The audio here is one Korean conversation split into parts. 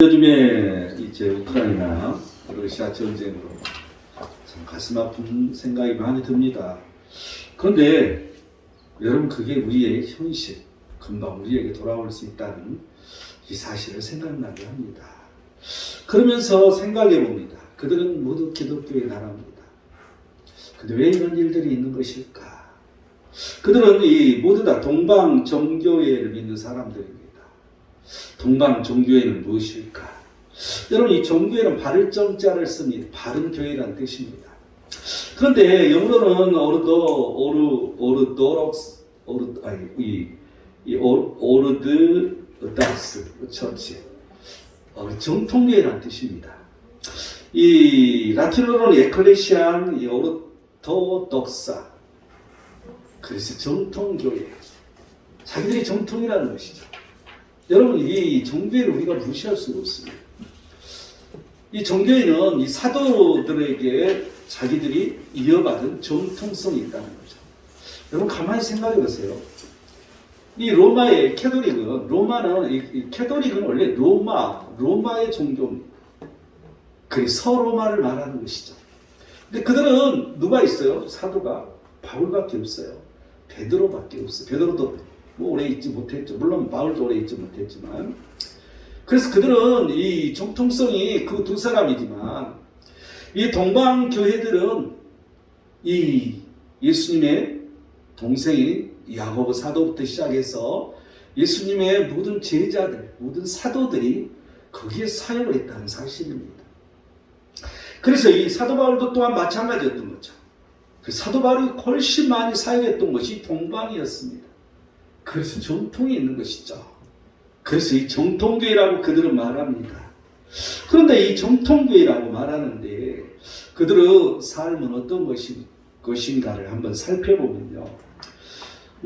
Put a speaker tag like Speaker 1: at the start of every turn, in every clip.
Speaker 1: 요즘에 이제 우크라이나 러시아 전쟁으로 참 가슴 아픈 생각이 많이 듭니다. 그런데 여러분, 그게 우리의 현실, 금방 우리에게 돌아올 수 있다는 이 사실을 생각나게 합니다. 그러면서 생각해 봅니다. 그들은 모두 기독교의 나라입니다. 근데 왜 이런 일들이 있는 것일까? 그들은 모두 다 동방 종교회를 믿는 사람들입니다. 동방 종교회는 무엇일까? 여러분, 이 종교회는 바를 정자를 씁니다. 바른 교회라는 뜻입니다. 그런데 영어로는 오르드닥스 처치, 정통교회라는 뜻입니다. 이 라틴어로는 에클레시안 오르토독사, 그래서 정통교회, 자기들이 정통이라는 것이죠. 여러분, 이 종교회를 우리가 무시할 수가 없습니다. 이 종교회는 이 사도들에게 자기들이 이어받은 정통성이 있다는 거죠. 여러분, 가만히 생각해 보세요. 이 로마의 캐톨릭은, 캐톨릭은 원래 로마의 종교입니다. 그래서 서로마를 말하는 것이죠. 근데 그들은 누가 있어요? 사도가 바울밖에 없어요. 베드로밖에 없어요. 베드로도 오래 있지 못했죠. 물론 바울도 오래 있지 못했지만, 그래서 그들은 이 정통성이 그 두 사람이지만, 이 동방 교회들은 이 예수님의 동생인 야고보 사도부터 시작해서 예수님의 모든 제자들, 모든 사도들이 거기에 사역을 했다는 사실입니다. 그래서 이 사도 바울도 또한 마찬가지였던 거죠. 그 사도 바울이 훨씬 많이 사역했던 것이 동방이었습니다. 그래서 정통이 있는 것이죠. 그래서 이 정통교회라고 그들은 말합니다. 그런데 이 정통교회라고 말하는데 그들의 삶은 어떤 것인가를 한번 살펴보면요.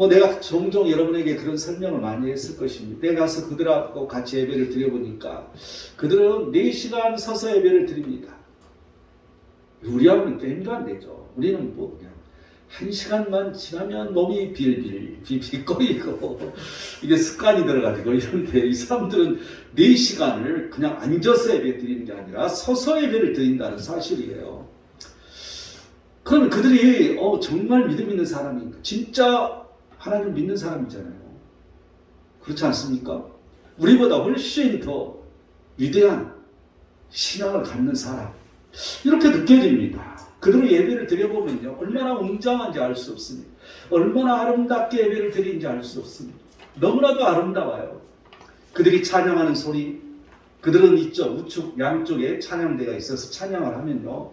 Speaker 1: 내가 종종 여러분에게 그런 설명을 많이 했을 것입니다. 내가 가서 그들하고 같이 예배를 드려보니까 그들은 4시간 서서 예배를 드립니다. 우리하고는 게임도 안 되죠. 우리는 그냥 1시간만 지나면 몸이 빌빌 꺼이고 이게 습관이 들어가지고 이런데, 이 사람들은 4시간을 그냥 앉아서 예배 드리는 게 아니라 서서 예배를 드린다는 사실이에요. 그러면 그들이 정말 믿음 있는 사람인가? 진짜 하나님을 믿는 사람이잖아요. 그렇지 않습니까? 우리보다 훨씬 더 위대한 신앙을 갖는 사람, 이렇게 느껴집니다. 그들의 예배를 드려보면요, 얼마나 웅장한지 알 수 없습니다. 얼마나 아름답게 예배를 드리는지 알 수 없습니다. 너무나도 아름다워요. 그들이 찬양하는 소리, 그들은 있죠, 우측 양쪽에 찬양대가 있어서 찬양을 하면요,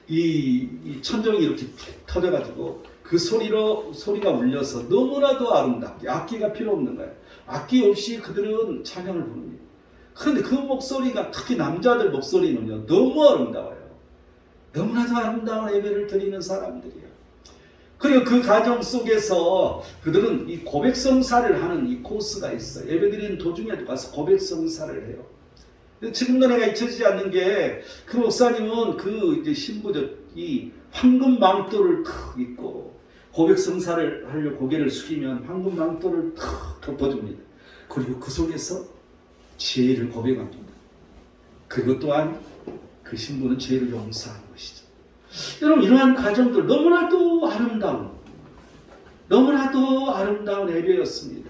Speaker 1: 이 천정이 이렇게 터져가지고 그 소리가 울려서 너무나도 아름답게, 악기가 필요 없는 거예요. 악기 없이 그들은 찬양을 부릅니다. 그런데 그 목소리가, 특히 남자들 목소리는요, 너무 아름다워요. 너무나도 아름다운 예배를 드리는 사람들이에요. 그리고 그 과정 속에서 그들은 이 고백성사를 하는 이 코스가 있어요. 예배 드리는 도중에 가서 고백성사를 해요. 지금도 내가 잊혀지지 않는 게, 그 목사님은 이제 신부이 황금 망토를 탁 입고 고백성사를 하려고 고개를 숙이면 황금 망토를 탁 덮어줍니다. 그리고 그 속에서 죄를 고백합니다. 그리고 또한 그 신부는 죄를 용서하는 것이죠. 여러분, 이러한 과정들 너무나도 아름다운 예배였습니다.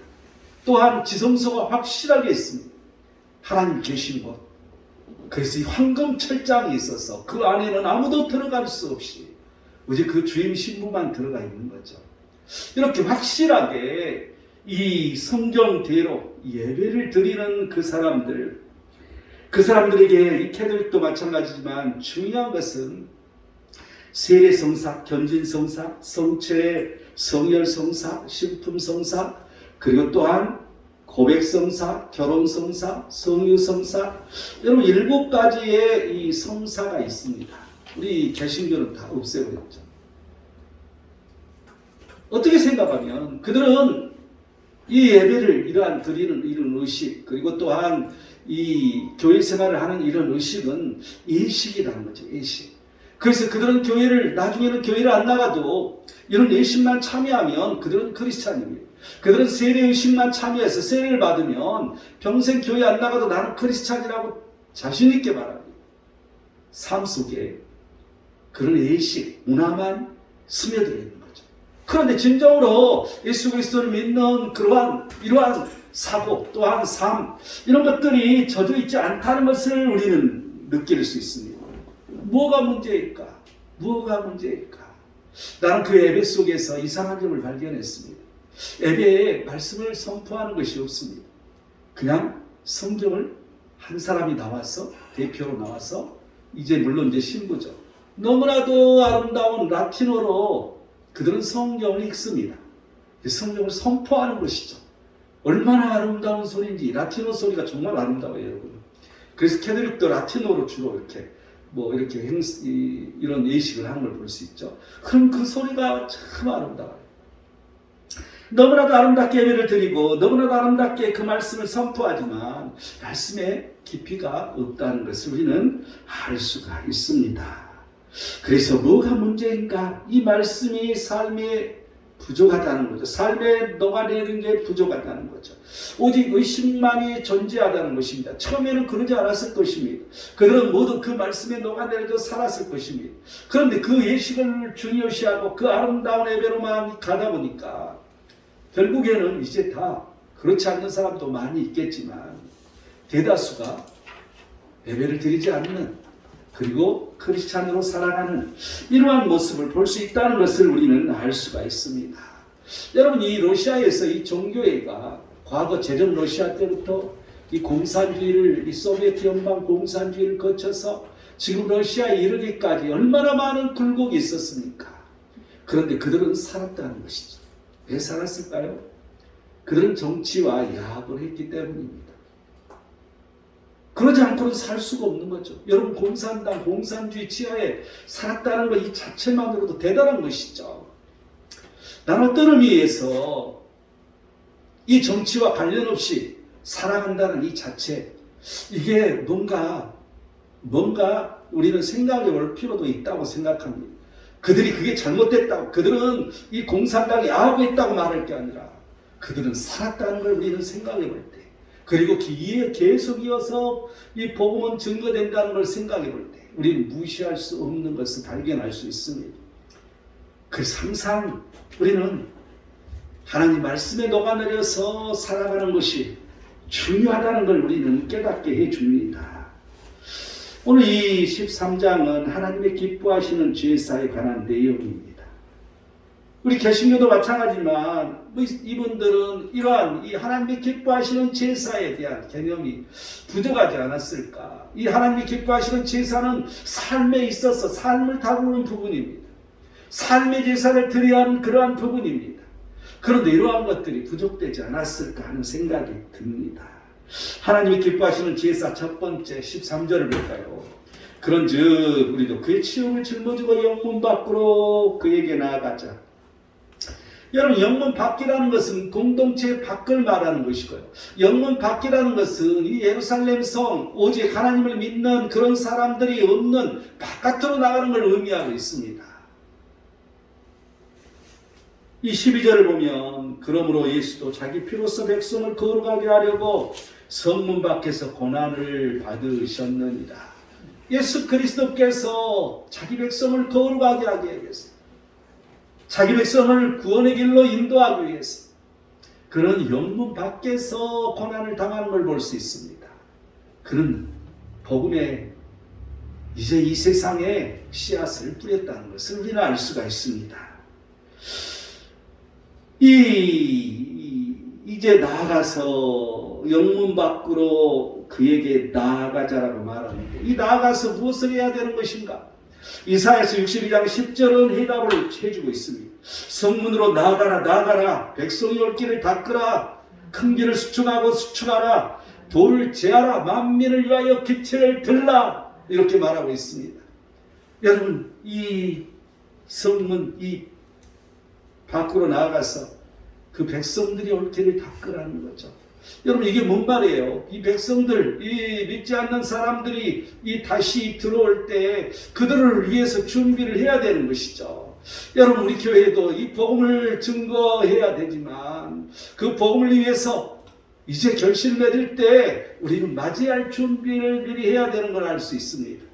Speaker 1: 또한 지성소가 확실하게 있습니다. 하나님 계신 곳. 그래서 이 황금 철장이 있어서 그 안에는 아무도 들어갈 수 없이 오직 그 주임 신부만 들어가 있는 거죠. 이렇게 확실하게 이 성경대로 예배를 드리는 그사람들에게 이 캐톨릭도 마찬가지지만 중요한 것은 세례성사, 견진성사, 성체, 성열성사, 신품성사, 그리고 또한 고백성사, 결혼성사, 성유성사, 여러분 7가지의 이 성사가 있습니다. 우리 개신교는 다 없애버렸죠. 어떻게 생각하면 그들은 이 예배를 드리는 이런 의식, 그리고 또한 이 교회 생활을 하는 이런 의식은 예식이라는 거죠. 예식. 그래서 그들은 나중에는 교회를 안 나가도 이런 예식만 참여하면 그들은 크리스찬입니다. 그들은 세례 의식만 참여해서 세례를 받으면 평생 교회 안 나가도 나는 크리스찬이라고 자신 있게 말합니다. 삶 속에 그런 예식, 문화만 스며들어 있는 거죠. 그런데 진정으로 예수 그리스도를 믿는 이러한 사고, 또한 삶, 이런 것들이 젖어 있지 않다는 것을 우리는 느낄 수 있습니다. 뭐가 문제일까? 나는 그 예배 속에서 이상한 점을 발견했습니다. 예배에 말씀을 선포하는 것이 없습니다. 그냥 성경을 한 사람이 대표로 나와서, 물론 신부죠. 너무나도 아름다운 라틴어로 그들은 성경을 읽습니다. 성경을 선포하는 것이죠. 얼마나 아름다운 소리인지. 라틴어 소리가 정말 아름다워요, 여러분. 그래서 캐톨릭도 라틴어로 주로 이런 예식을 하는 걸 볼 수 있죠. 그럼 그 소리가 참 아름다워요. 너무나도 아름답게 예배를 드리고 너무나도 아름답게 그 말씀을 선포하지만 말씀에 깊이가 없다는 것을 우리는 알 수가 있습니다. 그래서 뭐가 문제인가? 이 말씀이 삶에 부족하다는 거죠. 삶에 녹아내리는 게 부족하다는 거죠. 오직 의심만이 존재하다는 것입니다. 처음에는 그러지 않았을 것입니다. 그들은 모두 그 말씀에 녹아내려져 살았을 것입니다. 그런데 그 예식을 중요시하고 그 아름다운 예배로만 가다 보니까 결국에는 이제 다 그렇지 않는 사람도 많이 있겠지만 대다수가 예배를 드리지 않는, 그리고 크리스찬으로 살아가는 이러한 모습을 볼 수 있다는 것을 우리는 알 수가 있습니다. 여러분, 이 러시아에서 이 종교회가 과거 제전 러시아 때부터 이 소비에트 연방 공산주의를 거쳐서 지금 러시아에 이르기까지 얼마나 많은 굴곡이 있었습니까? 그런데 그들은 살았다는 것이죠. 왜 살았을까요? 그들은 정치와 야합을 했기 때문입니다. 그러지 않고는 살 수가 없는 거죠. 여러분, 공산주의 치하에 살았다는 것 이 자체만으로도 대단한 것이죠. 나는 어떤 의미에서 이 정치와 관련 없이 살아간다는 이 자체, 이게 뭔가 우리는 생각해 볼 필요도 있다고 생각합니다. 그들이 그게 잘못됐다고, 그들은 이 공산당이 야합했다고 말할 게 아니라 그들은 살았다는 걸 우리는 생각해 볼 때, 그리고 계속 이어서 이 복음은 증거된다는 걸 생각해 볼 때 우리는 무시할 수 없는 것을 발견할 수 있습니다. 그래서 항상 우리는 하나님 말씀에 녹아내려서 살아가는 것이 중요하다는 걸 우리는 깨닫게 해줍니다. 오늘 이 13장은 하나님의 기뻐하시는 제사에 관한 내용입니다. 우리 개신교도 마찬가지지만 이분들은 이러한 이 하나님이 기뻐하시는 제사에 대한 개념이 부족하지 않았을까? 이 하나님이 기뻐하시는 제사는 삶에 있어서 삶을 다루는 부분입니다. 삶의 제사를 드려야 하는 그러한 부분입니다. 그런데 이러한 것들이 부족되지 않았을까 하는 생각이 듭니다. 하나님이 기뻐하시는 제사 첫 번째 13절을 볼까요? 그런즉 우리도 그의 치욕을 짊어지고 영문 밖으로 그에게 나아가자. 여러분, 영문 밖이라는 것은 공동체 밖을 말하는 것이고요. 영문 밖이라는 것은 이 예루살렘 성, 오직 하나님을 믿는 그런 사람들이 없는 바깥으로 나가는 걸 의미하고 있습니다. 이 12절을 보면 그러므로 예수도 자기 피로써 백성을 거룩하게 하려고 성문 밖에서 고난을 받으셨느니라. 예수 그리스도께서 자기 백성을 거룩하게 하기 위해서, 자기 백성을 구원의 길로 인도하기 위해서 그는 영문 밖에서 고난을 당하는 걸 볼 수 있습니다. 그는 복음에 이제 이 세상에 씨앗을 뿌렸다는 것을 우리는 알 수가 있습니다. 이제 나아가서 영문 밖으로 그에게 나아가자라고 말하는데, 이 나아가서 무엇을 해야 되는 것인가? 이사야서 62장 10절은 해답을 해주고 있습니다. 성문으로 나아가라. 백성이 올 길을 닦으라. 큰 길을 수축하라. 돌을 제하라. 만민을 위하여 기체를 들라. 이렇게 말하고 있습니다. 여러분, 이 성문 밖으로 나아가서 그 백성들이 올 길을 닦으라는 거죠. 여러분 이게 뭔 말이에요? 이 백성들, 이 믿지 않는 사람들이 이 다시 들어올 때 그들을 위해서 준비를 해야 되는 것이죠. 여러분 우리 교회도 이 복음을 증거해야 되지만 그 복음을 위해서 이제 결심을 내릴 때 우리는 맞이할 준비를 미리 해야 되는 걸 알 수 있습니다.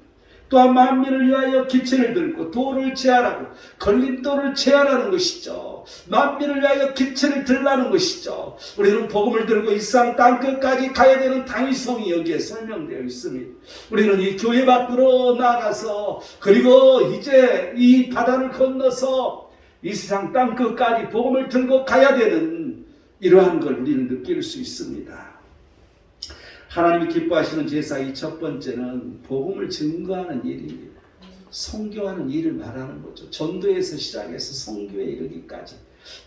Speaker 1: 또한 만민을 위하여 기체를 들고 돌을 제하라고 걸림돌을 제하라는 것이죠. 만민을 위하여 기체를 들라는 것이죠. 우리는 복음을 들고 이 세상 땅끝까지 가야 되는 당위성이 여기에 설명되어 있습니다. 우리는 이 교회 밖으로 나가서 그리고 이제 이 바다를 건너서 이 세상 땅끝까지 복음을 들고 가야 되는 이러한 걸 우리는 느낄 수 있습니다. 하나님이 기뻐하시는 제사의 첫 번째는 복음을 증거하는 일입니다. 선교하는 일을 말하는 거죠. 전도에서 시작해서 선교에 이르기까지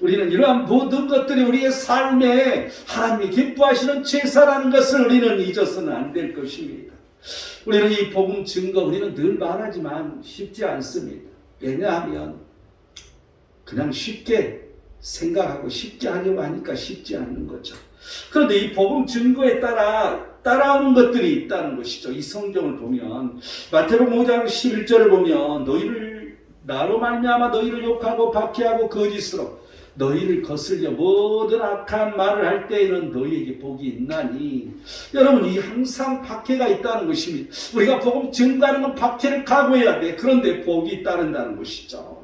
Speaker 1: 우리는 이러한 모든 것들이 우리의 삶에 하나님이 기뻐하시는 제사라는 것을 우리는 잊어서는 안 될 것입니다. 우리는 이 복음 증거 우리는 늘 말하지만 쉽지 않습니다. 왜냐하면 그냥 쉽게 생각하고 쉽게 하려고 하니까 쉽지 않는 거죠. 그런데 이 복음 증거에 따라오는 것들이 있다는 것이죠. 이 성경을 보면 마태복음 5장 11절을 보면 너희를 나로 말미암아 너희를 욕하고 박해하고 거짓으로 너희를 거슬려 모든 악한 말을 할 때에는 너희에게 복이 있나니. 여러분 이 항상 박해가 있다는 것입니다. 우리가 복음 증거하는 건 박해를 각오해야 돼. 그런데 복이 따른다는 것이죠.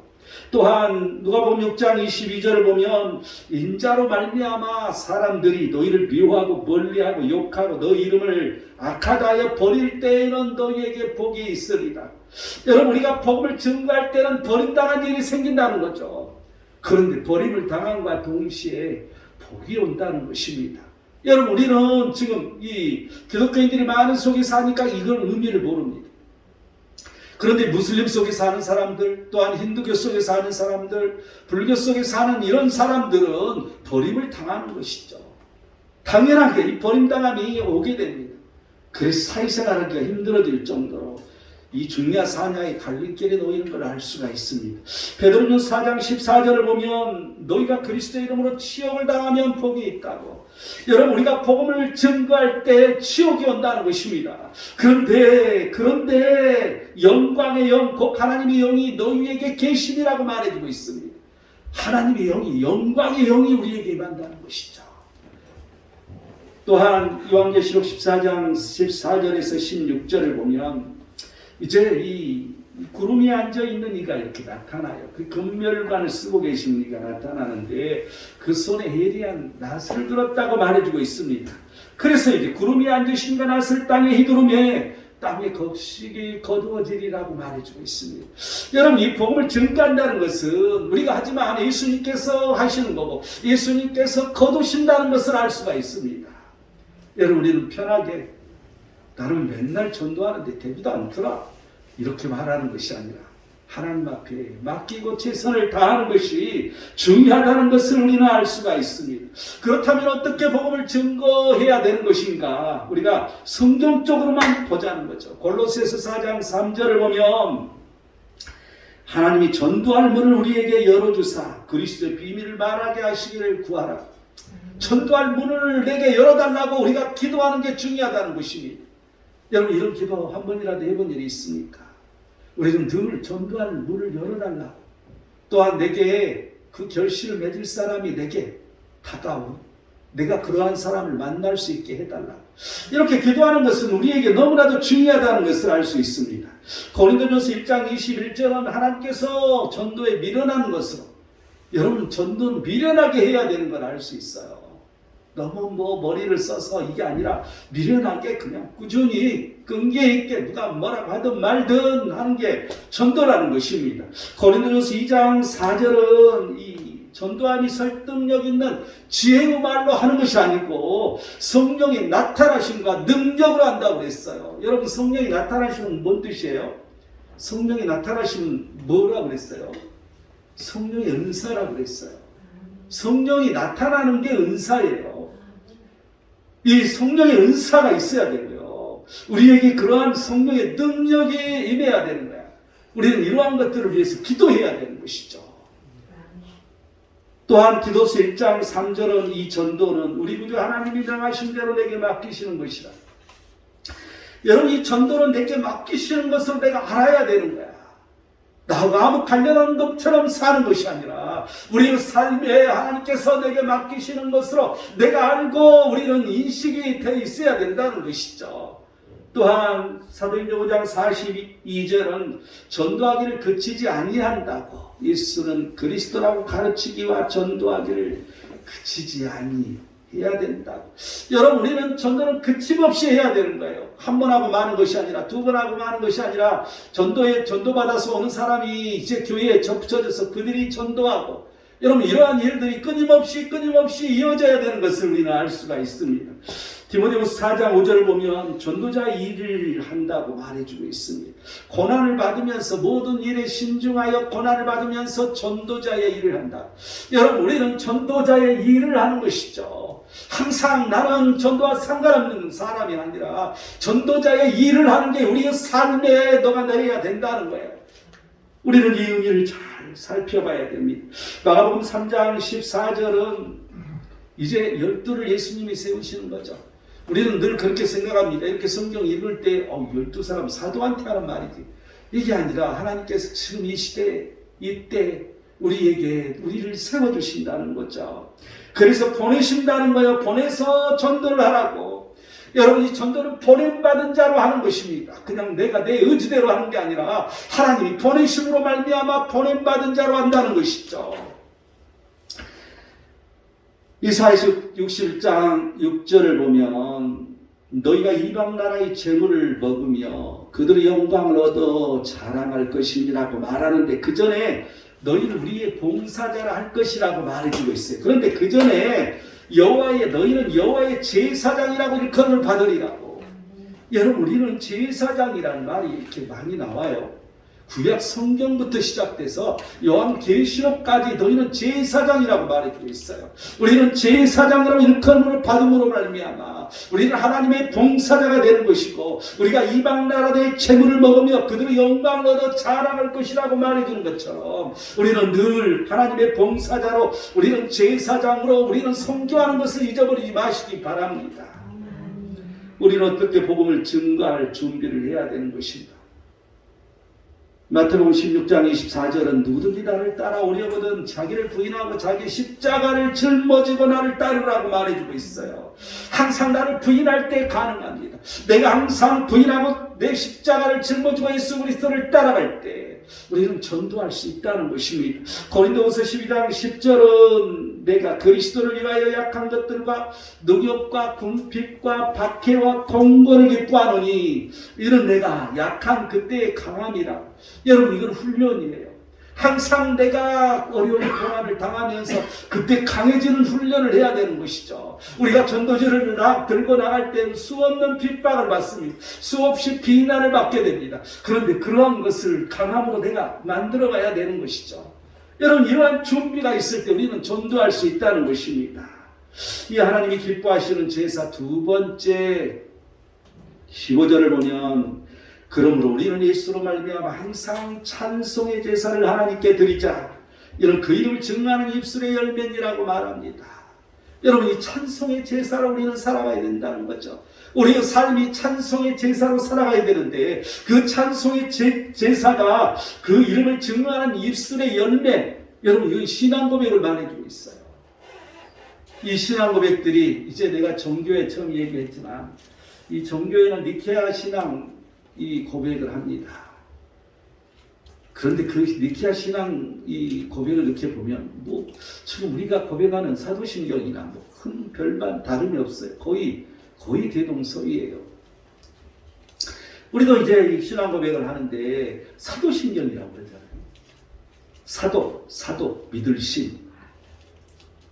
Speaker 1: 또한 누가복음 6장 22절을 보면 인자로 말미암아 사람들이 너희를 미워하고 멀리하고 욕하고 너 이름을 악하다 하여 버릴 때에는 너희에게 복이 있으리라. 여러분 우리가 복음을 증거할 때는 버림당한 일이 생긴다는 거죠. 그런데 버림을 당함과 동시에 복이 온다는 것입니다. 여러분 우리는 지금 이 기독교인들이 많은 속에 사니까 이걸 의미를 모릅니다. 그런데 무슬림 속에 사는 사람들, 또한 힌두교 속에 사는 사람들, 불교 속에 사는 이런 사람들은 버림을 당하는 것이죠. 당연하게 이 버림당함이 오게 됩니다. 그래서 사회생활하기가 힘들어질 정도로 이 중야 사냐의 갈림길에 놓이는 걸 알 수가 있습니다. 베드로전서 4장 14절을 보면 너희가 그리스도의 이름으로 치욕을 당하면 복이 있다고. 여러분 우리가 복음을 증거할 때 치욕이 온다는 것입니다. 그런데 영광의 영, 곧 하나님의 영이 너희에게 계심이라고 말해주고 있습니다. 하나님의 영이, 영광의 영이 우리에게 임한다는 것이죠. 또한 요한계시록 14장 14절에서 16절을 보면 이제 이 구름이 앉아있는 이가 이렇게 나타나요. 그 금멸관을 쓰고 계신 이가 나타나는데 그 손에 예리한 낫을 들었다고 말해주고 있습니다. 그래서 이제 구름이 앉으신 이가 낫을 땅에 휘두르매 땅의 곡식이 거두어지리라고 말해주고 있습니다. 여러분 이 복음을 증거한다는 것은 우리가 하지만 예수님께서 하시는 거고 예수님께서 거두신다는 것을 알 수가 있습니다. 여러분 우리는 편하게 나는 맨날 전도하는데 되지도 않더라 이렇게 말하는 것이 아니라 하나님 앞에 맡기고 최선을 다하는 것이 중요하다는 것을 우리는 알 수가 있습니다. 그렇다면 어떻게 복음을 증거해야 되는 것인가? 우리가 성경적으로만 보자는 거죠. 골로새서 4장 3절을 보면 하나님이 전도할 문을 우리에게 열어주사 그리스도의 비밀을 말하게 하시기를 구하라. 전도할 문을 내게 열어달라고 우리가 기도하는 게 중요하다는 것입니다. 여러분 이런 기도 한 번이라도 해본 일이 있습니까? 우리는 늘 전도할 문을 열어달라고. 또한 내게 그 결실을 맺을 사람이 내게 다가오고 내가 그러한 사람을 만날 수 있게 해달라고. 이렇게 기도하는 것은 우리에게 너무나도 중요하다는 것을 알 수 있습니다. 고린도전서 1장 21절은 하나님께서 전도에 미련한 것으로 여러분 전도는 미련하게 해야 되는 걸 알 수 있어요. 너무 머리를 써서 이게 아니라 미련하게 그냥 꾸준히 끈기 있게 누가 뭐라고 하든 말든 하는 게 전도라는 것입니다. 고린도전서 2장 4절은 이 전도함이 설득력 있는 지혜의 말로 하는 것이 아니고 성령이 나타나심과 능력으로 한다고 그랬어요. 여러분 성령이 나타나시면 뭔 뜻이에요? 성령이 나타나시면 뭐라고 그랬어요? 성령의 은사라고 그랬어요. 성령이 나타나는 게 은사예요. 이 성령의 은사가 있어야 되고요. 우리에게 그러한 성령의 능력이 임해야 되는 거야. 우리는 이러한 것들을 위해서 기도해야 되는 것이죠. 또한 디도서 1장 3절은 이 전도는 우리 구주 하나님이 명하신 대로 내게 맡기시는 것이라. 여러분, 이 전도는 내게 맡기시는 것을 내가 알아야 되는 거야. 나와 아무 관련한 것처럼 사는 것이 아니라 우리 삶에 하나님께서 내게 맡기시는 것으로 내가 알고 우리는 인식이 되어 있어야 된다는 것이죠. 또한 사도행전 5장 42절은 전도하기를 그치지 아니한다고. 예수는 그리스도라고 가르치기와 전도하기를 그치지 아니해야 된다고. 여러분, 우리는 전도는 그침없이 해야 되는 거예요. 한 번 하고 마는 것이 아니라, 두 번 하고 마는 것이 아니라, 전도받아서 오는 사람이 이제 교회에 접쳐져서 그들이 전도하고, 여러분, 이러한 일들이 끊임없이 이어져야 되는 것을 우리는 알 수가 있습니다. 디모데후서 4장 5절을 보면 전도자의 일을 한다고 말해주고 있습니다. 고난을 받으면서 모든 일에 신중하여 고난을 받으면서 전도자의 일을 한다. 여러분, 우리는 전도자의 일을 하는 것이죠. 항상 나는 전도와 상관없는 사람이 아니라 전도자의 일을 하는 게 우리의 삶에 녹아내려야 된다는 거예요. 우리는 이 의미를 잘 살펴봐야 됩니다. 마가복음 3장 14절은 이제 12를 예수님이 세우시는 거죠. 우리는 늘 그렇게 생각합니다. 이렇게 성경 읽을 때 12사람 사도한테 하는 말이지. 이게 아니라 하나님께서 지금 이 시대, 이때 우리를 세워주신다는 거죠. 그래서 보내신다는 거예요. 보내서 전도를 하라고. 여러분, 이 전도는 보냄받은 자로 하는 것입니다. 그냥 내가 내 의지대로 하는 게 아니라 하나님이 보내심으로 말미암아 보냄받은 자로 한다는 것이죠. 이사야서 61장 6절을 보면 너희가 이방 나라의 재물을 먹으며 그들의 영광을 얻어 자랑할 것이라고 말하는데, 그 전에 너희는 우리의 봉사자라 할 것이라고 말해주고 있어요. 그런데 그 전에 너희는 여호와의 제사장이라고 일컬음을 받으리라고. 여러분, 우리는 제사장이라는 말이 이렇게 많이 나와요. 구약 성경부터 시작돼서 요한계시록까지 너희는 제사장이라고 말해주고 있어요. 우리는 제사장이라고 일컬음을 받음으로 말미암아 우리는 하나님의 봉사자가 되는 것이고, 우리가 이방 나라의 재물을 먹으며 그들의 영광을 얻어 자랑할 것이라고 말해주는 것처럼 우리는 늘 하나님의 봉사자로, 우리는 제사장으로 우리는 선교하는 것을 잊어버리지 마시기 바랍니다. 우리는 어떻게 복음을 증거할 준비를 해야 되는 것입니다. 마태복음 16장 24절은 누구든지 나를 따라오려거든 자기를 부인하고 자기 십자가를 짊어지고 나를 따르라고 말해주고 있어요. 항상 나를 부인할 때 가능합니다. 내가 항상 부인하고 내 십자가를 짊어지고 예수 그리스도를 따라갈 때 우리는 전도할 수 있다는 것입니다. 고린도후서 12장 10절은 내가 그리스도를 위하여 약한 것들과 능욕과 궁핍과 박해와 공고를 기뻐하노니 이는 내가 약한 그때의 강함이라. 여러분, 이건 훈련이에요. 항상 내가 어려운 고난을 당하면서 그때 강해지는 훈련을 해야 되는 것이죠. 우리가 전도지를 들고 나갈 때는 수없는 핍박을 받습니다. 수없이 비난을 받게 됩니다. 그런데 그러한 것을 강함으로 내가 만들어가야 되는 것이죠. 여러분, 이러한 준비가 있을 때 우리는 전도할 수 있다는 것입니다. 이 하나님이 기뻐하시는 제사 두 번째 15절을 보면 그러므로 우리는 예수로 말미암아 항상 찬송의 제사를 하나님께 드리자. 이런 그 이름을 증거하는 입술의 열매니라고 말합니다. 여러분, 이 찬송의 제사로 우리는 살아가야 된다는 거죠. 우리의 삶이 찬송의 제사로 살아가야 되는데 그 찬송의 제사가 그 이름을 증거하는 입술의 열매. 여러분, 이건 신앙 고백을 말해주고 있어요. 이 신앙 고백들이 이제 내가 종교에 처음 얘기했지만 이 종교에는 니케아 신앙 이 고백을 합니다. 그런데 그 니케아 신앙 이 고백을 이렇게 보면 지금 우리가 고백하는 사도신경이나 큰 별반 다름이 없어요. 거의 대동소이해요. 우리도 이제 이 신앙 고백을 하는데 사도신경이라고 그러잖아요. 사도 믿을 신.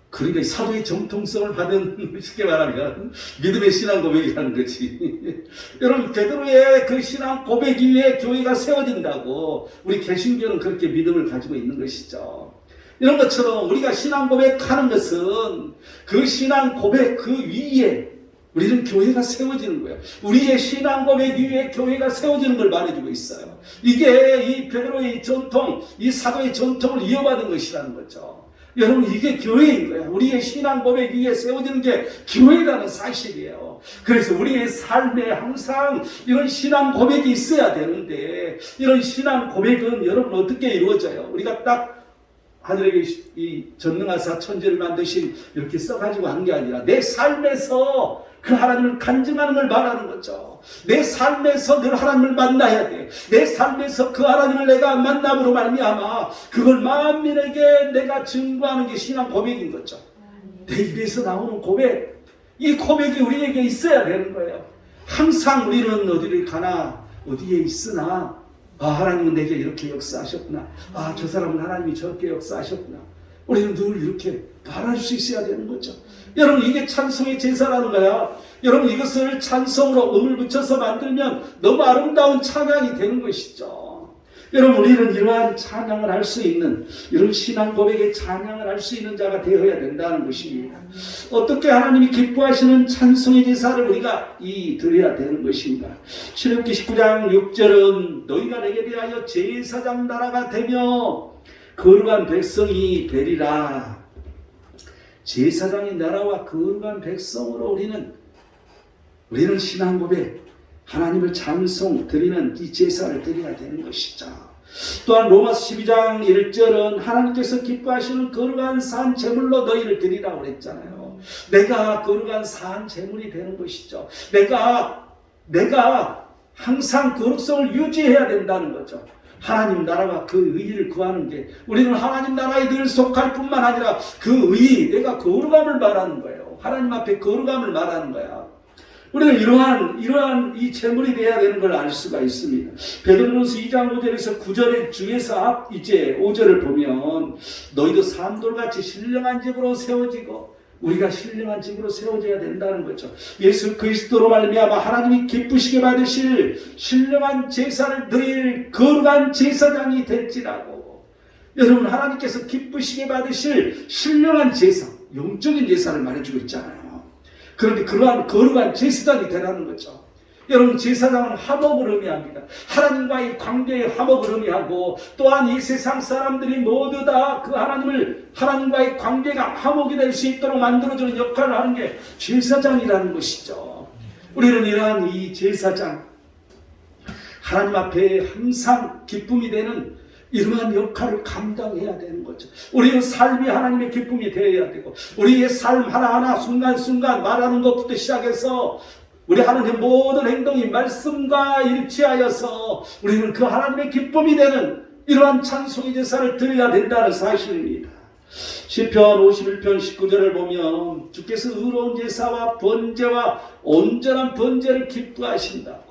Speaker 1: 그러니까 사도의 정통성을 받은, 쉽게 말하면 믿음의 신앙 고백이라는 거지. 여러분, 베드로의 그 신앙 고백 위에 교회가 세워진다고 우리 개신교는 그렇게 믿음을 가지고 있는 것이죠. 이런 것처럼 우리가 신앙 고백하는 것은 그 신앙 고백 그 위에 우리는 교회가 세워지는 거예요. 우리의 신앙 고백 위에 교회가 세워지는 걸 말해주고 있어요. 이게 이 베드로의 전통, 이 사도의 전통을 이어받은 것이라는 거죠. 여러분 이게 교회인 거야. 우리의 신앙 고백 위에 세워지는 게 교회라는 사실이에요. 그래서 우리의 삶에 항상 이런 신앙 고백이 있어야 되는데 이런 신앙 고백은 여러분 어떻게 이루어져요? 우리가 딱 하늘에게 이 전능하사 천지를 만드신 이렇게 써가지고 하는 게 아니라 내 삶에서 그 하나님을 간증하는 걸 말하는 거죠. 내 삶에서 늘 하나님을 만나야 돼. 내 삶에서 그 하나님을 내가 만남으로 말미암아 그걸 만민에게 내가 증거하는 게 신앙 고백인 거죠. 내 입에서 나오는 고백, 이 고백이 우리에게 있어야 되는 거예요. 항상 우리는 어디를 가나 어디에 있으나 하나님은 내게 이렇게 역사하셨구나. 저 사람은 하나님이 저렇게 역사하셨구나. 우리는 늘 이렇게 말할 수 있어야 되는 거죠. 여러분 이게 찬송의 제사라는 거야. 여러분 이것을 찬송으로 음을 붙여서 만들면 너무 아름다운 찬양이 되는 것이죠. 여러분 우리는 이러한 찬양을 할 수 있는, 이런 신앙 고백의 찬양을 할 수 있는 자가 되어야 된다는 것입니다. 어떻게 하나님이 기뻐하시는 찬송의 제사를 우리가 드려야 되는 것인가? 출애굽기 19장 6절은 너희가 내게 대하여 제사장 나라가 되며 거룩한 백성이 되리라. 제사장의 나라와 거룩한 백성으로 우리는 신앙 고백, 하나님을 찬송 드리는 이 제사를 드려야 되는 것이죠. 또한 로마서 12장 1절은 하나님께서 기뻐하시는 거룩한 산 제물로 너희를 드리라고 그랬잖아요. 내가 거룩한 산 제물이 되는 것이죠. 내가 항상 거룩성을 유지해야 된다는 거죠. 하나님 나라와 그 의의를 구하는 게, 우리는 하나님 나라에 늘 속할 뿐만 아니라 그 의의, 내가 거룩함을 말하는 거예요. 하나님 앞에 거룩함을 말하는 거야. 우리는 이러한 이 제물이 되어야 되는 걸 알 수가 있습니다. 베드로전서 2장 5절에서 9절의 주에서 이제 5절을 보면 너희도 산돌같이 신령한 집으로 세워지고, 우리가 신령한 집으로 세워져야 된다는 거죠. 예수 그리스도로 말미암아 하나님이 기쁘시게 받으실 신령한 제사를 드릴 거룩한 제사장이 될지라고. 여러분 하나님께서 기쁘시게 받으실 신령한 제사, 영적인 제사를 말해주고 있잖아요. 그런데 그러한 거룩한 제사장이 되라는 거죠. 여러분 제사장은 화목을 의미합니다. 하나님과의 관계의 화목을 의미하고, 또한 이 세상 사람들이 모두 다 그 하나님과의 관계가 화목이 될 수 있도록 만들어주는 역할을 하는 게 제사장이라는 것이죠. 우리는 이러한 이 제사장, 하나님 앞에 항상 기쁨이 되는 이러한 역할을 감당해야 되는 거죠. 우리의 삶이 하나님의 기쁨이 되어야 되고, 우리의 삶 하나하나 순간순간 말하는 것부터 시작해서 우리 하나님의 모든 행동이 말씀과 일치하여서 우리는 그 하나님의 기쁨이 되는 이러한 찬송의 제사를 드려야 된다는 사실입니다. 시편 51편 19절을 보면 주께서 의로운 제사와 번제와 온전한 번제를 기뻐하신다고.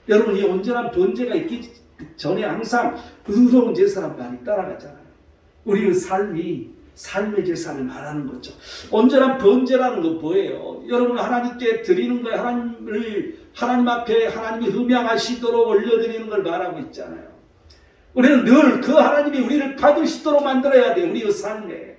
Speaker 1: 여러분 이 온전한 번제가 있기 전에 항상 의로운 제사란 말이 따라가잖아요. 우리의 삶의 제사를 말하는 거죠. 온전한 번제라는 건 뭐예요? 여러분 하나님께 드리는 거예요. 하나님 앞에 하나님이 흠양하시도록 올려드리는 걸 말하고 있잖아요. 우리는 늘 그 하나님이 우리를 받으시도록 만들어야 돼요. 우리의 삶에.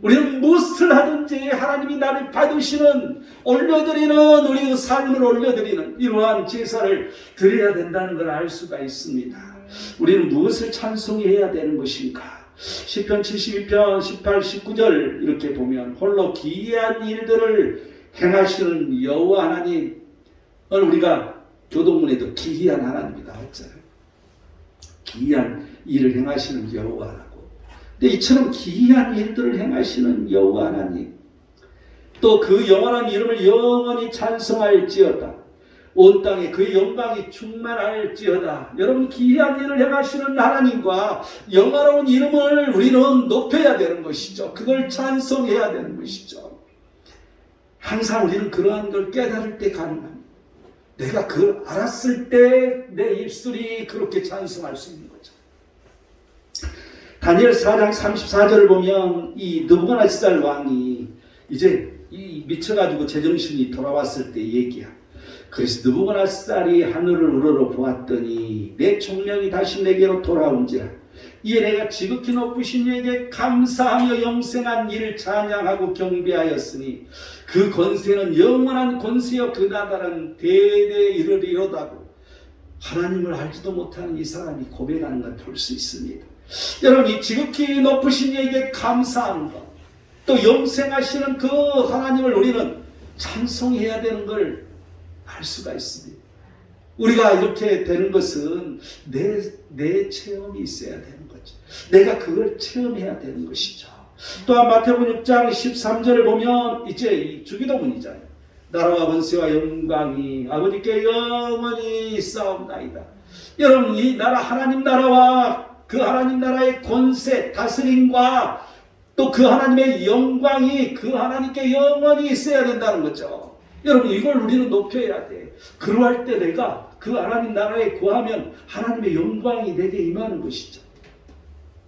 Speaker 1: 우리는 무엇을 하든지 하나님이 나를 받으시는, 올려드리는, 우리의 삶을 올려드리는 이러한 제사를 드려야 된다는 걸 알 수가 있습니다. 우리는 무엇을 찬송해야 되는 것인가? 시편 72편 18, 19절 이렇게 보면 홀로 기이한 일들을 행하시는 여호와 하나님을 우리가 교동문에도 기이한 하나님이 나왔잖아요. 기이한 일을 행하시는 여호와라고. 근데 이처럼 기이한 일들을 행하시는 여호와 하나님, 또 그 영원한 이름을 영원히 찬송할지어다. 온 땅에 그의 영광이 충만할지어다. 여러분 기이한 일을 행하시는 하나님과 영화로운 이름을 우리는 높여야 되는 것이죠. 그걸 찬송해야 되는 것이죠. 항상 우리는 그러한 걸 깨달을 때 가능합니다. 내가 그걸 알았을 때 내 입술이 그렇게 찬송할 수 있는 거죠. 다니엘 4장 34절을 보면 이 느부갓네살 왕이 이제 미쳐가지고 제정신이 돌아왔을 때 얘기야. 그래서 느부갓네살이 하늘을 우러러 보았더니 내 총명이 다시 내게로 돌아온지라. 이에 내가 지극히 높으신 이에게 감사하며 영생한 이를 찬양하고 경배하였으니 그 권세는 영원한 권세여 그 나라는 대대에 이르리로다고. 하나님을 알지도 못하는 이 사람이 고백하는 걸 볼 수 있습니다. 여러분, 이 지극히 높으신 이에게 감사하는 것, 또 영생하시는 그 하나님을 우리는 찬송해야 되는 걸 알 수가 있습니다. 우리가 이렇게 되는 것은 내 체험이 있어야 되는 거죠. 내가 그걸 체험해야 되는 것이죠. 또한 마태복음 6장 13절을 보면 이제 이 주기도문이잖아요. 나라와 권세와 영광이 아버지께 영원히 있사옵나이다. 여러분, 이 나라, 하나님 나라와 그 하나님 나라의 권세, 다스림과 또 그 하나님의 영광이 그 하나님께 영원히 있어야 된다는 거죠. 여러분, 이걸 우리는 높여야 돼. 그러할 때 내가 그 하나님 나라에 구하면 하나님의 영광이 내게 임하는 것이죠.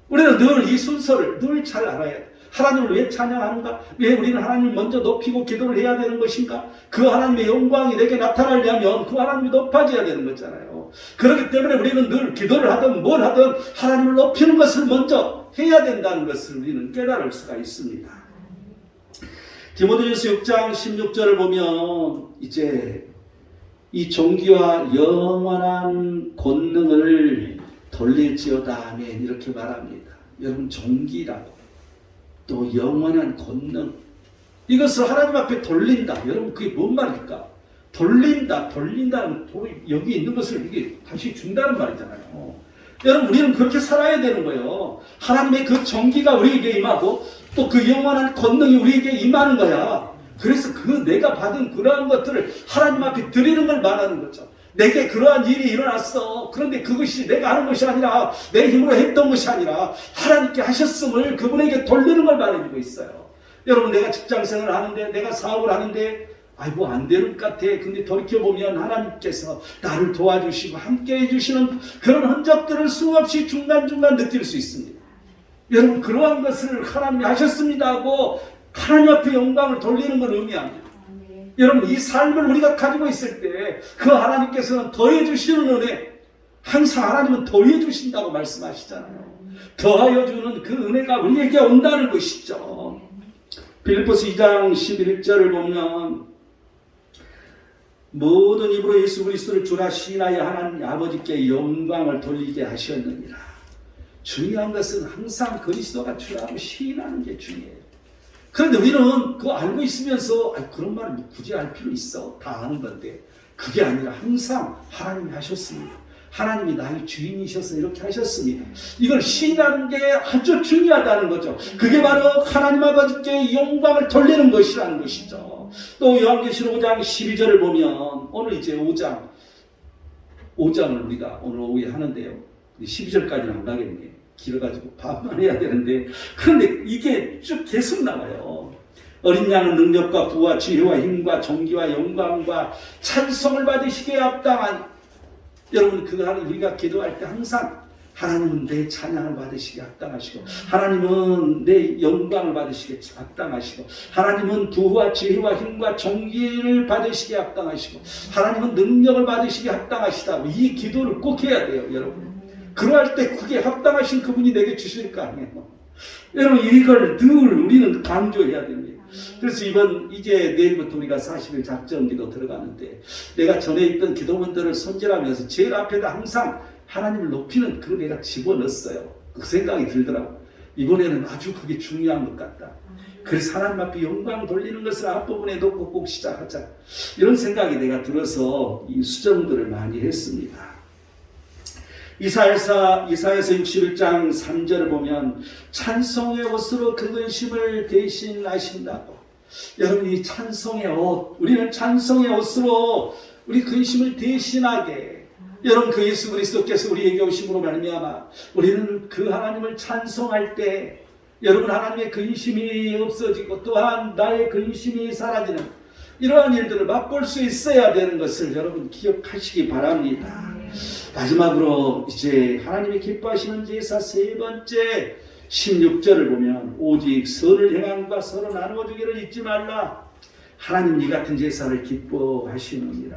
Speaker 1: 우리는 늘 이 순서를 늘 잘 알아야 돼. 하나님을 왜 찬양하는가? 왜 우리는 하나님을 먼저 높이고 기도를 해야 되는 것인가? 그 하나님의 영광이 내게 나타나려면 그 하나님이 높아져야 되는 거잖아요. 그렇기 때문에 우리는 늘 기도를 하든 뭘 하든 하나님을 높이는 것을 먼저 해야 된다는 것을 우리는 깨달을 수가 있습니다. 디모데전서 6장 16절을 보면 이제 이 존귀와 영원한 권능을 돌릴지어다 아멘 이렇게 말합니다. 여러분, 존귀라고 또 영원한 권능, 이것을 하나님 앞에 돌린다. 여러분, 그게 뭔 말일까? 돌린다는 여기 있는 것을 이게 다시 준다는 말이잖아요. 여러분, 우리는 그렇게 살아야 되는 거예요. 하나님의 그 존귀가 우리에게 임하고 또 그 영원한 권능이 우리에게 임하는 거야. 그래서 그 내가 받은 그러한 것들을 하나님 앞에 드리는 걸 말하는 거죠. 내게 그러한 일이 일어났어. 그런데 그것이 내가 하는 것이 아니라 내 힘으로 했던 것이 아니라 하나님께 하셨음을 그분에게 돌리는 걸 말해주고 있어요. 여러분, 내가 직장생활을 하는데, 내가 사업을 하는데 아이고 안 되는 것 같아. 근데 돌이켜보면 하나님께서 나를 도와주시고 함께 해주시는 그런 흔적들을 수없이 중간중간 느낄 수 있습니다. 여러분, 그러한 것을 하나님이 하셨습니다 하고 하나님 앞에 영광을 돌리는 걸 의미합니다. 여러분, 이 삶을 우리가 가지고 있을 때 그 하나님께서는 더해 주시는 은혜, 항상 하나님은 더해 주신다고 말씀하시잖아요. 더하여 주는 그 은혜가 우리에게 온다는 것이죠. 빌립보서 2장 11절을 보면 모든 입으로 예수 그리스도를 주라 시인하여 하나님 아버지께 영광을 돌리게 하셨느니라. 중요한 것은 항상 그리스도가 주라고 시인하는 게 중요해요. 그런데 우리는 그거 알고 있으면서 그런 말을 굳이 할 필요 있어? 다 아는 건데, 그게 아니라 항상 하나님이 하셨습니다. 하나님이 나의 주인이셔서 이렇게 하셨습니다. 이걸 시인하는 게 아주 중요하다는 거죠. 그게 바로 하나님 아버지께 영광을 돌리는 것이라는 것이죠. 또 요한계시록 5장 12절을 보면, 오늘 이제 5장을 우리가 오늘 오후에 하는데요. 12절까지는 안 가겠네요. 길어가지고 반만 해야 되는데, 그런데 이게 쭉 계속 나와요. 어린 양은 능력과 부와 지혜와 힘과 존귀와 영광과 찬송을 받으시기에 합당한, 여러분, 우리가 기도할 때 항상 하나님은 내 찬양을 받으시기에 합당하시고, 하나님은 내 영광을 받으시기에 합당하시고, 하나님은 부와 지혜와 힘과 존귀를 받으시기에 합당하시고, 하나님은 능력을 받으시기에 합당하시다고 이 기도를 꼭 해야 돼요, 여러분. 그러할 때 그게 합당하신 그분이 내게 주실 거 아니에요. 여러분, 이걸 늘 우리는 강조해야 됩니다. 그래서 이제 내일부터 우리가 40일 작정기도 들어가는데, 내가 전에 있던 기도문들을 손질하면서 제일 앞에다 항상 하나님을 높이는 그걸 내가 집어넣었어요. 그 생각이 들더라고요. 이번에는 아주 그게 중요한 것 같다. 그래서 하나님 앞에 영광 돌리는 것을 앞부분에 놓고 꼭 시작하자. 이런 생각이 내가 들어서 이 수정들을 많이 했습니다. 이사야서 61장 3절을 보면 찬송의 옷으로 그 근심을 대신하신다고. 여러분, 이 찬송의 옷, 우리는 찬송의 옷으로 우리 근심을 대신하게, 여러분, 그 예수 그리스도께서 우리에게 오심으로 말미암아 우리는 그 하나님을 찬송할 때, 여러분, 하나님의 근심이 없어지고 또한 나의 근심이 사라지는 이러한 일들을 맛볼 수 있어야 되는 것을 여러분 기억하시기 바랍니다. 마지막으로 이제 하나님이 기뻐하시는 제사 세 번째 16절을 보면, 오직 선을 행함과 서로 나누어 주기를 잊지 말라. 하나님 이 같은 제사를 기뻐하시느니라.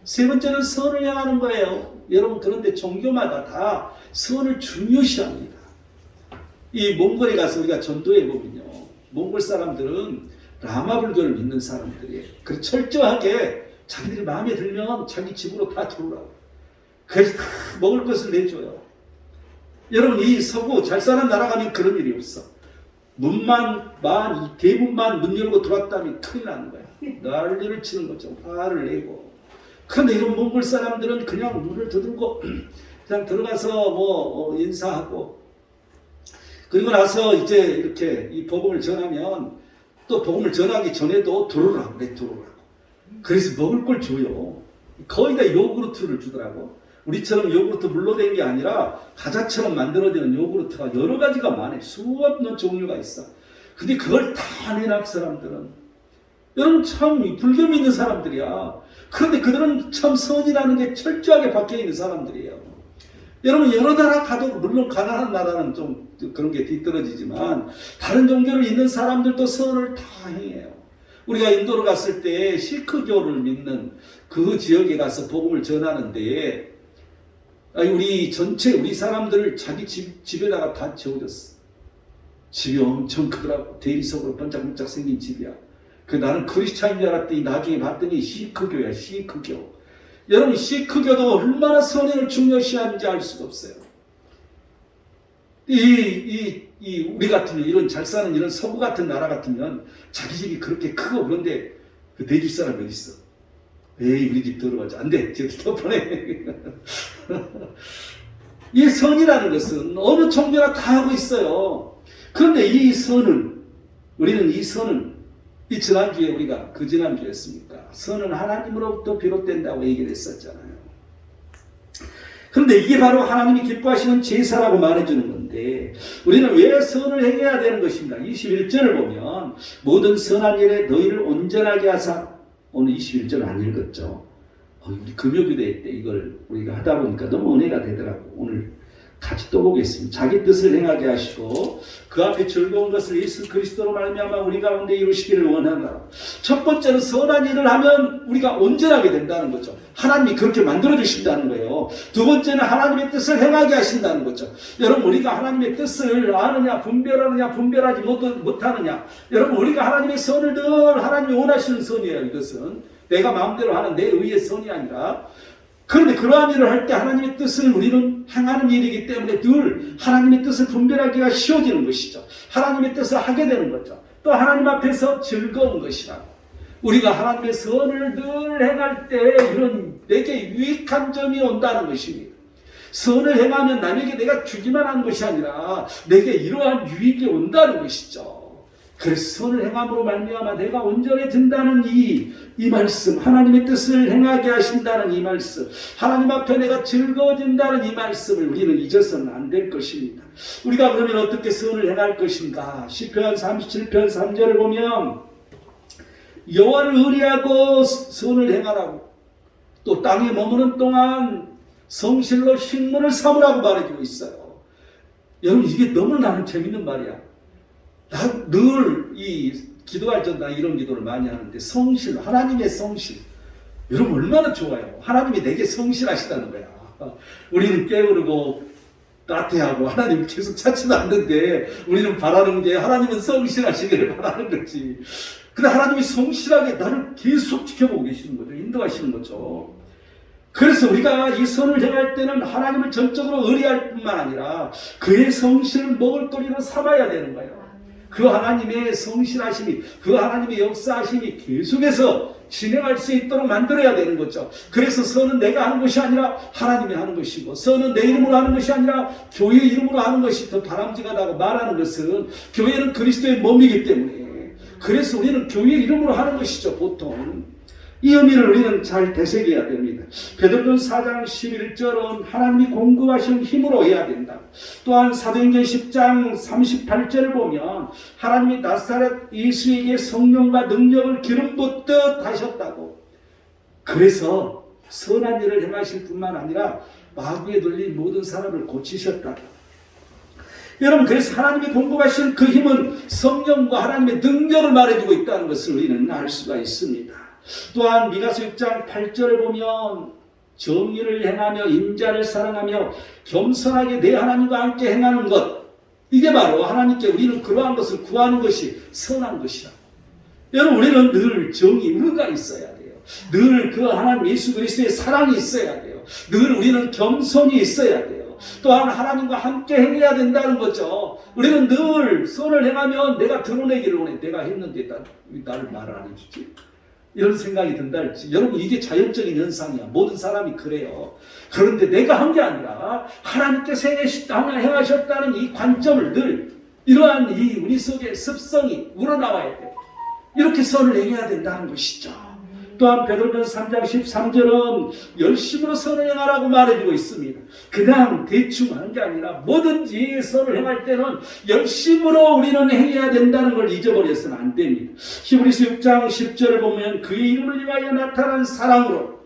Speaker 1: 세 번째는 선을 행하는 거예요. 여러분, 그런데 종교마다 다 선을 중요시합니다. 이 몽골에 가서 우리가 전도해 보면요, 몽골 사람들은 라마불교를 믿는 사람들이에요. 그래서 철저하게 자기들이 마음에 들면 자기 집으로 다 들어오라고. 그래서 다 먹을 것을 내줘요. 여러분 이 서구 잘 사는 나라 가면 그런 일이 없어. 대문만 문 열고 들어왔다면 큰일 나는 거야. 난리를 치는 거죠. 화를 내고. 그런데 이런 몽골 사람들은 그냥 문을 두들고 그냥 들어가서 인사하고, 그리고 나서 이제 이렇게 이 복음을 전하면 또 복음을 전하기 전에도 들어오라고 그래, 들어오라고. 그래서 먹을 걸 줘요. 거의 다 요구르트를 주더라고. 우리처럼 요구르트 물로 된 게 아니라 과자처럼 만들어지는 요구르트가 여러 가지가 많아요. 수없는 종류가 있어. 근데 그걸 다 내놔, 사람들은. 여러분 참 불교 믿는 사람들이야. 그런데 그들은 참 선이라는 게 철저하게 박혀 있는 사람들이에요. 여러분 여러 나라 가도 물론 가난한 나라는 좀 그런 게 뒤떨어지지만 다른 종교를 믿는 사람들도 선을 다 행해요. 우리가 인도로 갔을 때 시크교를 믿는 그 지역에 가서 복음을 전하는데 우리 사람들을 자기 집에다가 다 채워줬어. 집이 엄청 크더라고. 대리석으로 번짝번짝 생긴 집이야. 나는 크리스찬인 줄 알았더니 나중에 봤더니 시크교야, 시크교. 여러분 시크교도 얼마나 선행을 중요시하는지 알 수가 없어요. 우리 같으면 이런 잘 사는 이런 서구 같은 나라 같으면 자기 집이 그렇게 크고 그런데 내 집 사람이 어디 있어? 에이 우리 집 들어가지. 안 돼. 저기 덮어내. 이 선이라는 것은 어느 종교나 다 하고 있어요. 그런데 우리는 이 선은 이 지난주에 우리가 그 지난주였습니까? 선은 하나님으로부터 비롯된다고 얘기를 했었잖아요. 그런데 이게 바로 하나님이 기뻐하시는 제사라고 말해주는 건데 우리는 왜 선을 행해야 되는 것인가? 21절을 보면 모든 선한 일에 너희를 온전하게 하사, 오늘 21절 안 읽었죠? 우리 금요기도회 때 이걸 우리가 하다 보니까 너무 은혜가 되더라고. 오늘 같이 또 보겠습니다. 자기 뜻을 행하게 하시고 그 앞에 즐거운 것을 예수 그리스도로 말미암아 우리 가운데 이루시기를 원한다. 첫 번째는 선한 일을 하면 우리가 온전하게 된다는 거죠. 하나님이 그렇게 만들어 주신다는 거예요. 두 번째는 하나님의 뜻을 행하게 하신다는 거죠. 여러분 우리가 하나님의 뜻을 아느냐, 분별하느냐, 분별하지 못하느냐. 여러분 우리가 하나님의 선을 늘 하나님이 원하시는 선이에요. 이것은 내가 마음대로 하는 내 의의 선이 아니라, 그런데 그러한 일을 할 때 하나님의 뜻을 우리는 행하는 일이기 때문에 늘 하나님의 뜻을 분별하기가 쉬워지는 것이죠. 하나님의 뜻을 하게 되는 거죠. 또 하나님 앞에서 즐거운 것이라고. 우리가 하나님의 선을 늘 행할 때 이런 내게 유익한 점이 온다는 것입니다. 선을 행하면 남에게 내가 주기만 한 것이 아니라 내게 이러한 유익이 온다는 것이죠. 그래서 선을 행함으로 말미암아 내가 온전해진다는 이 말씀, 하나님의 뜻을 행하게 하신다는 이 말씀, 하나님 앞에 내가 즐거워진다는 이 말씀을 우리는 잊어서는 안 될 것입니다. 우리가 그러면 어떻게 선을 행할 것인가? 시편 37편 3절을 보면 여호와를 의뢰하고 선을 행하라고, 또 땅에 머무는 동안 성실로 식물을 삼으라고 말해주고 있어요. 여러분 이게 너무 나는 재밌는 말이야. 나 늘 기도할 때 나 이런 기도를 많이 하는데 성실, 하나님의 성실. 여러분 얼마나 좋아요. 하나님이 내게 성실하시다는 거야. 우리는 깨우르고 나태하고 하나님 계속 찾지도 않는데 우리는 바라는 게 하나님은 성실하시기를 바라는 거지. 근데 하나님이 성실하게 나를 계속 지켜보고 계시는 거죠. 인도하시는 거죠. 그래서 우리가 이 선을 행할 때는 하나님을 전적으로 의뢰할 뿐만 아니라 그의 성실을 먹을거리로 삼아야 되는 거예요. 그 하나님의 성실하심이, 그 하나님의 역사하심이 계속해서 진행할 수 있도록 만들어야 되는 거죠. 그래서 선은 내가 하는 것이 아니라 하나님이 하는 것이고, 선은 내 이름으로 하는 것이 아니라 교회 이름으로 하는 것이 더 바람직하다고 말하는 것은 교회는 그리스도의 몸이기 때문에, 그래서 우리는 교회 이름으로 하는 것이죠. 보통 이 의미를 우리는 잘 되새겨야 됩니다. 베드로전서 4장 11절은 하나님이 공급하신 힘으로 해야 된다. 또한 사도행전 10장 38절을 보면 하나님이 나사렛 예수에게 성령과 능력을 기름 붓듯 하셨다고. 그래서 선한 일을 행하실 뿐만 아니라 마귀에 들린 모든 사람을 고치셨다. 여러분 그래서 하나님이 공급하신 그 힘은 성령과 하나님의 능력을 말해주고 있다는 것을 우리는 알 수가 있습니다. 또한 미가서 6장 8절을 보면 정의를 행하며 인자를 사랑하며 겸손하게 내 하나님과 함께 행하는 것, 이게 바로 하나님께 우리는 그러한 것을 구하는 것이 선한 것이다. 여러분 우리는 늘 정의, 의가 있어야 돼요. 늘 그 하나님 예수 그리스도의 사랑이 있어야 돼요. 늘 우리는 겸손이 있어야 돼요. 또한 하나님과 함께 행해야 된다는 거죠. 우리는 늘 선을 행하면 내가 드러내기를 원해. 내가 했는데 나를 말을 안 해주지. 이런 생각이 든다 할지. 여러분, 이게 자연적인 현상이야. 모든 사람이 그래요. 그런데 내가 한 게 아니라 하나님께서 행하셨다는 이 관점을 늘 이러한 이 우리 속의 습성이 우러나와야 돼. 이렇게 선을 행해야 된다는 것이죠. 또한 베드로전서 3장 13절은 열심으로 선을 행하라고 말해주고 있습니다. 그냥 대충 하는 게 아니라 뭐든지 선을 행할 때는 열심으로 우리는 행해야 된다는 걸 잊어버려서는 안 됩니다. 히브리서 6장 10절을 보면 그의 이름을 위하여 나타난 사랑으로,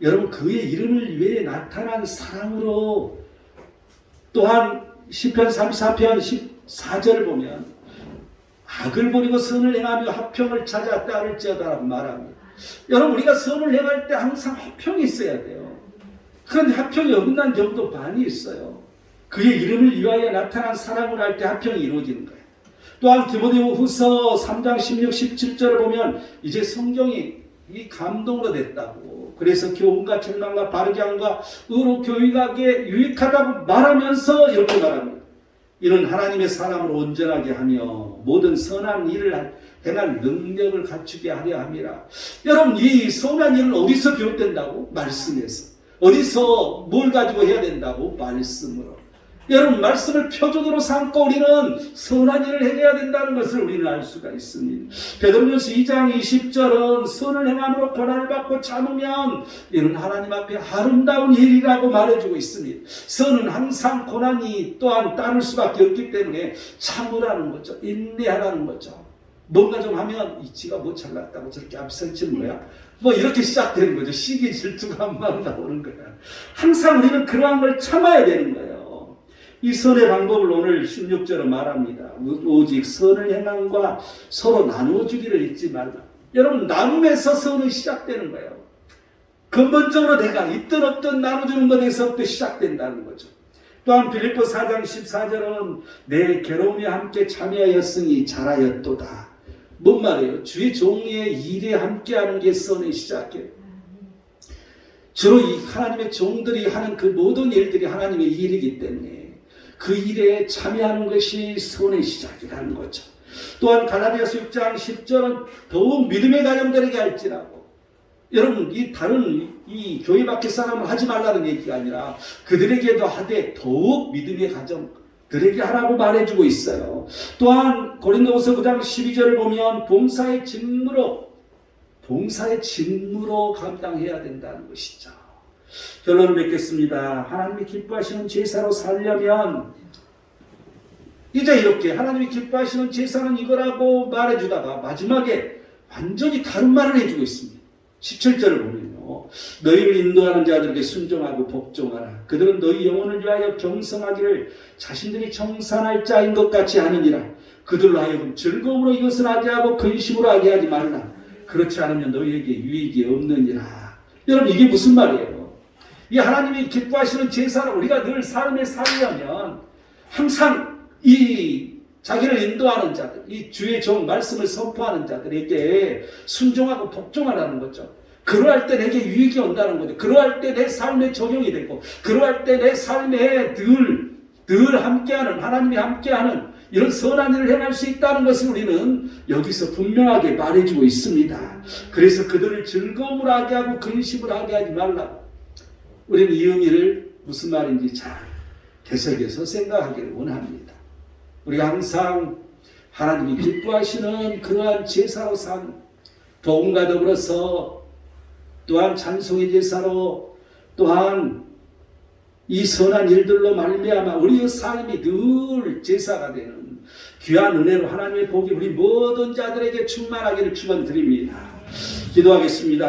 Speaker 1: 여러분, 그의 이름을 위해 나타난 사랑으로, 또한 시편 34편 14절을 보면 악을 버리고 선을 행하며 화평을 찾아 따를지어다라고 말합니다. 여러분, 우리가 선을 행할 때 항상 화평이 있어야 돼요. 그런데 화평이 어긋난 경우도 많이 있어요. 그의 이름을 위하여 나타난 사랑으로 할 때 화평이 이루어지는 거예요. 또한 디모데후서 3장 16, 17절을 보면 이제 성경이 이 감동으로 됐다고, 그래서 교훈과 책망과 바르게 함과 의로 교육하기에 유익하다고 말하면서 이렇게 말합니다. 이는 하나님의 사람을 온전하게 하며 모든 선한 일을 행할 능력을 갖추게 하려 함이라. 여러분, 이 선한 일은 어디서 비롯된다고? 말씀에서. 어디서 뭘 가지고 해야 된다고? 말씀으로. 여러분, 말씀을 표준으로 삼고 우리는 선한 일을 행해야 된다는 것을 우리는 알 수가 있습니다. 베드로전서 2장 20절은 선을 행함으로 고난을 받고 참으면 이는 하나님 앞에 아름다운 일이라고 말해주고 있습니다. 선은 항상 고난이 또한 따를 수밖에 없기 때문에 참으라는 거죠. 인내하라는 거죠. 뭔가 좀 하면 지가 뭐 잘났다고 저렇게 앞설치는 거야? 뭐 이렇게 시작되는 거죠. 시기 질투가 한 마음 나오는 거야. 항상 우리는 그러한 걸 참아야 되는 거예요. 이 선의 방법을 오늘 16절로 말합니다. 오직 선을 행함과 서로 나누어주기를 잊지 말라. 여러분, 나눔에서 선이 시작되는 거예요. 근본적으로 내가 있든 없든 나눠주는 것에서부터 시작된다는 거죠. 또한 빌립보 4장 14절은 내 괴로움에 함께 참여하였으니 잘하였도다. 뭔 말이에요? 주의 종의 일에 함께하는 게 선의 시작이에요. 주로 이 하나님의 종들이 하는 그 모든 일들이 하나님의 일이기 때문에 그 일에 참여하는 것이 선의 시작이라는 거죠. 또한 갈라디아서 6장 10절은 더욱 믿음의 가정들에게 할지라고. 여러분, 이 다른 이 교회 밖의 사람을 하지 말라는 얘기가 아니라 그들에게도 하되 더욱 믿음의 가정들에게 하라고 말해주고 있어요. 또한 고린도후서 9장 12절을 보면 봉사의 직무로 감당해야 된다는 것이죠. 결론을 맺겠습니다. 하나님이 기뻐하시는 제사로 살려면 이제 이렇게 하나님이 기뻐하시는 제사는 이거라고 말해주다가 마지막에 완전히 다른 말을 해주고 있습니다. 17절을 보면요. 너희를 인도하는 자들에게 순종하고 복종하라. 그들은 너희 영혼을 위하여 경성하기를 자신들이 청산할 자인 것 같이 하느니라. 그들로 하여금 즐거움으로 이것을 하게 하고 근심으로 하게 하지 말라. 그렇지 않으면 너희에게 유익이 없느니라. 여러분, 이게 무슨 말이에요? 이 하나님이 기뻐하시는 제사를 우리가 늘 삶에 살려면 항상 이 자기를 인도하는 자들, 이 주의 종 말씀을 선포하는 자들에게 순종하고 복종하라는 거죠. 그러할 때 내게 유익이 온다는 거죠. 그러할 때 내 삶에 적용이 되고, 그러할 때 내 삶에 늘 함께하는, 하나님이 함께하는 이런 선한 일을 행할 수 있다는 것을 우리는 여기서 분명하게 말해주고 있습니다. 그래서 그들을 즐거움으로 하게 하고 근심을 하게 하지 말라. 우리는 이 의미를 무슨 말인지 잘 되새겨서 생각하기를 원합니다. 우리가 항상 하나님이 기뻐하시는 그러한 제사로 산 복음과 더불어서 또한 찬송의 제사로 또한 이 선한 일들로 말미암아 우리의 삶이 늘 제사가 되는 귀한 은혜로 하나님의 복이 우리 모든 자들에게 충만하기를 축원드립니다. 기도하겠습니다.